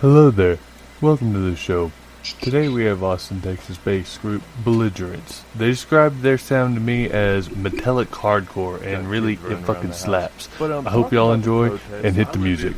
Hello there. Welcome to the show. Today we have Austin, Texas-based group Belligerence. They described their sound to me as metallic hardcore, and really, it fucking slaps. I hope y'all enjoy, and hit the music.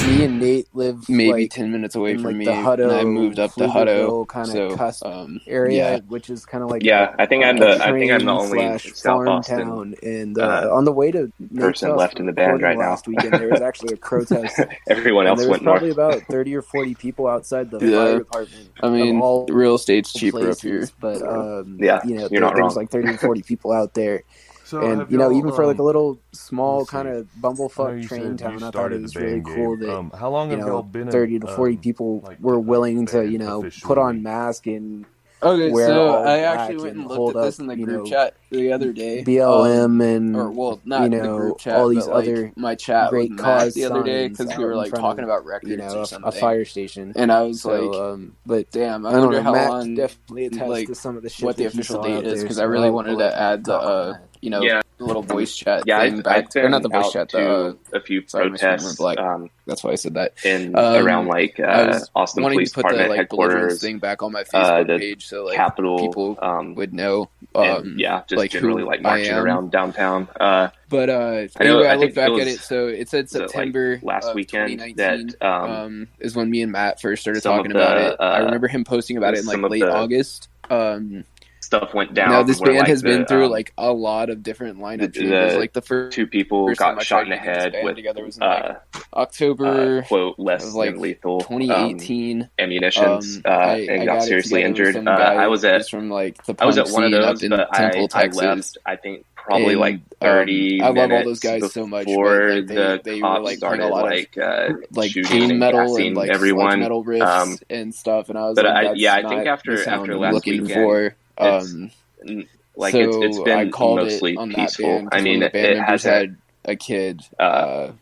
Me and Nate live maybe 10 minutes away from me, the Hutto, and I moved up to Hutto, kind of so cusp area, which is kind of like I think I'm the only South farm Austin town. And on the way to person left in the band right now. Last weekend, there was actually a protest. Everyone else there was went north. probably about 30 or 40 people outside the fire department. I mean, real estate's cheaper places, up here. but you're not there was wrong. like 30 or 40 people out there. So And even for like a little small let's see. kind of I know bumblefuck you train said you town, I thought started it was the really band cool game. that How long have y'all been 30 to 40 people like, were willing to band put officially? on masks and Okay, wear so all I black actually went and hold looked at this up, in the group chat the other day. BLM and or well, not the group chat, all these but, like, other my chat great with Matt cause the other day signs because we were out in like front talking of, about records or something. a fire station. And I was So, but damn, I I don't wonder know. how Matt long, definitely attached like, to some of the shit what the that he official saw out date is, there, because so I really I'll wanted let to add talk on the that. little voice chat Yeah, thing back, I've been or not the voice out chat, to a few sorry, my screen went protests black. That's why I said that. in around like I was Austin wanting Police to put the Department belligerence headquarters, thing back on my Facebook the page, so like Capitol, people would know. and just like generally who like I marching am. around downtown. But know- anyway, I I looked think back it at was- it, so it said September last of weekend 2019 that is when me and Matt first started some of talking about the, it. I remember him posting about it in some like of late the August. stuff went down. Now this where, band like, has been the, through like a lot of different lineup changes. Like the first two people time got I shot tried in the to get this head band with together was in like October quote less of like than lethal 2018. ammunitions I and got got it seriously together with injured. some guy I was at who's from like the I was punk at one of scene those, up in but Temple, I Texas. left. I think probably And, like 30 I love minutes all those guys so much, before but like, the they cops were like playing started a lot like of like shooting doom and metal gassing and like everyone. sludge metal riffs and stuff, and I was but like, I- that's yeah, I not think after- the sound after I'm last looking weekend, for. Like so it's been I called mostly it on peaceful. that band I mean, one of the band it members hasn't. had a kid,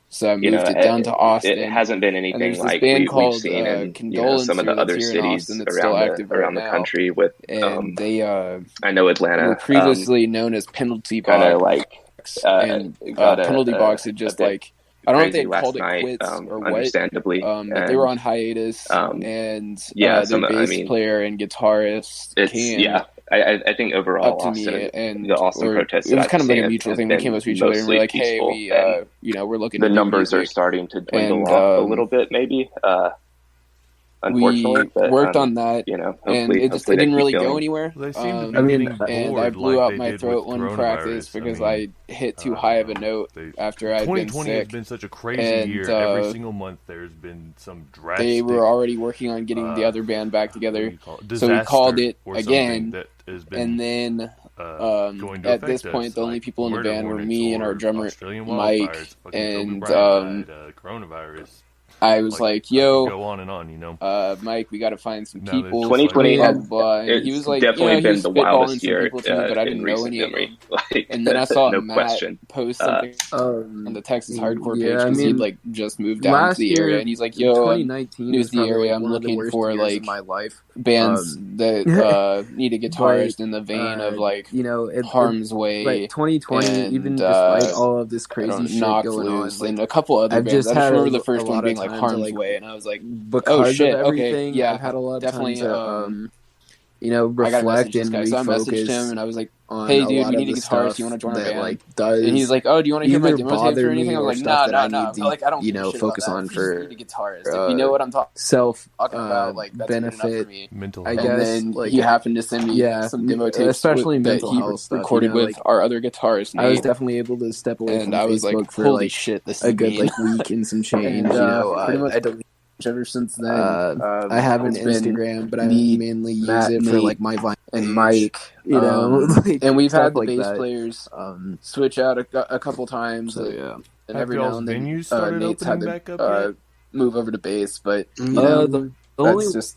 so I You moved know, it down to Austin. It hasn't been And anything there's this like band we've called seen in Condolence some of the here that's other here in cities Austin that's still active around right the now. country. With And they I know Atlanta were previously known as Penalty kind Box, of like and got Penalty Box had just like, I don't know if they crazy had called last night, it quits or what, understandably, but they were on hiatus, and yeah, their bass player and guitarist came I think overall up to Austin, me, and the Austin protests. it was kind of like a I've mutual seen thing. We has came up to been each other and we're like, mostly "Hey, peaceful, we we're looking." the to do numbers are music. starting to dwindle And, off a little bit, maybe. Unfortunately, we worked on that, you know, and hopefully, it just hopefully it didn't they really keep go going. anywhere. They seem to be I mean, getting bored, And I blew like out they my did throat with one practice coronavirus. because I mean, I hit too high of a note after I'd been 2020 has sick. been such a crazy And, year. Every single month there's been some drastic. They were already working on getting the other band back together, so we disaster called it or again. something that has been, And then going to at this affect point, us, the only like people in the murder band were hornets me and our or drummer Australian Mike, wildfires, fucking Kobe and Bryant died, coronavirus. I was like, I could "Yo, go on and on, you know. Mike, we got to find some Now there's people." just, 2020 blah, has blah, blah. And he it's was like, definitely he been was the spitballing wildest some year people to me, but I in didn't know recent any of memory. them. Like, And then I saw no Matt question. post something on the Texas hardcore page because he'd like just moved down to last the year, area, and he's like, "Yo, 2019 new was to the probably area. like I'm one of the looking worst for years like of my life. bands that need a guitarist in the vein of like Harm's Way, like 2020, and, even despite all of this crazy shit Knock going Loose, on, and a couple other I've bands. just I just had remember the a first lot one of being like time to, Harm's like, Way, and I was like, because shit, of everything, okay, yeah, I've had a lot of definitely, time to, I gotta reflect message this and guy. So I messaged him, refocus and I was like, on "Hey, a dude, lot we of need a the guitarist. stuff Do you want to join our that band?" like does And he's like, "Oh, do you want to hear my either demo tapes bother or anything?" me I was or like, stuff "No, that I no, no." need to, I'm like, I don't give a shit focus about on that. for You just need a guitarist. If you know what I'm talking self about, like that's good enough for benefit, me. Mental I health. guess. And then like, he happened to send me some demo tapes, especially that mental he health stuff, recorded with like, our other guitarist. I was Nate, definitely able to step away and from I was Facebook like, for "Holy like shit, this a is good mean." like week and some change. And, pretty much I deleted ever since then. I have an it's been Instagram, but I me, mainly use Matt, it for Nate, like my Vine and page, Mike, like, and we've stuff had the like bass that. players switch out a couple times, So yeah, and Have every now y'all's and then venues started Nate's had opening back up to yet? move over to bass, but the only that's just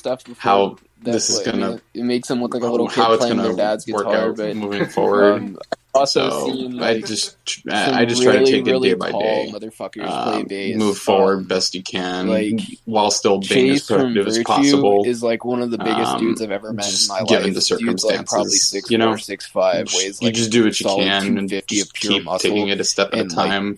stuff before. how this is gonna. It makes them look like a little kid playing their dad's guitar. But moving forward. Also so seen, I just try to take it day by day. Motherfuckers play bass. Move forward best you can, like, while still being as Chase from productive as Virtue possible. is like one of the biggest dudes I've ever met in my life. Given the circumstances, dude's like probably 6'4", 6'5", weighs like you just do what you solid can and 250 just of pure keep muscle. taking it a step at a time.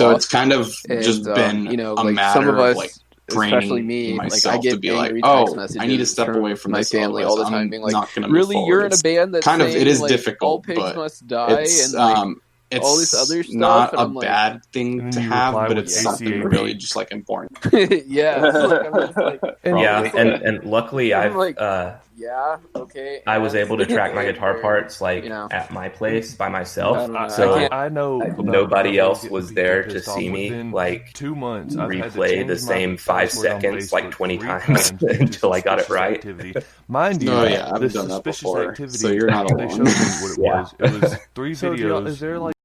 So it's kind of just And, been you know, a like matter some of us, of like especially training me, like I myself get to be like, angry text oh, messages I need to step from away from my this. family all the otherwise time, I'm being like, not gonna move "Really, forward." you're in a It's band that's kind of saying, it is like, difficult, all pigs but must die," it's and like it's all this other stuff, not and a I'm like, bad And thing then to you have, reply but with it's something ACAB. really just like important. yeah, like, I'm just like, And Yeah, it's like- and luckily I'm I've like- Yeah. Okay. I was able to track my Okay, guitar where, parts like you know, at my place by I myself. don't know. So I know nobody that else getting was people there to pissed off. see me Within like 2 months, I've had to replay change the my same 5 password on seconds like Facebook 20 3 times due to until I got it suspicious right. activity. Mind you, No, yeah, I've the done that suspicious before. activity, So you're not they alone. showed me what it Yeah. was. It was 3 videos. Is there like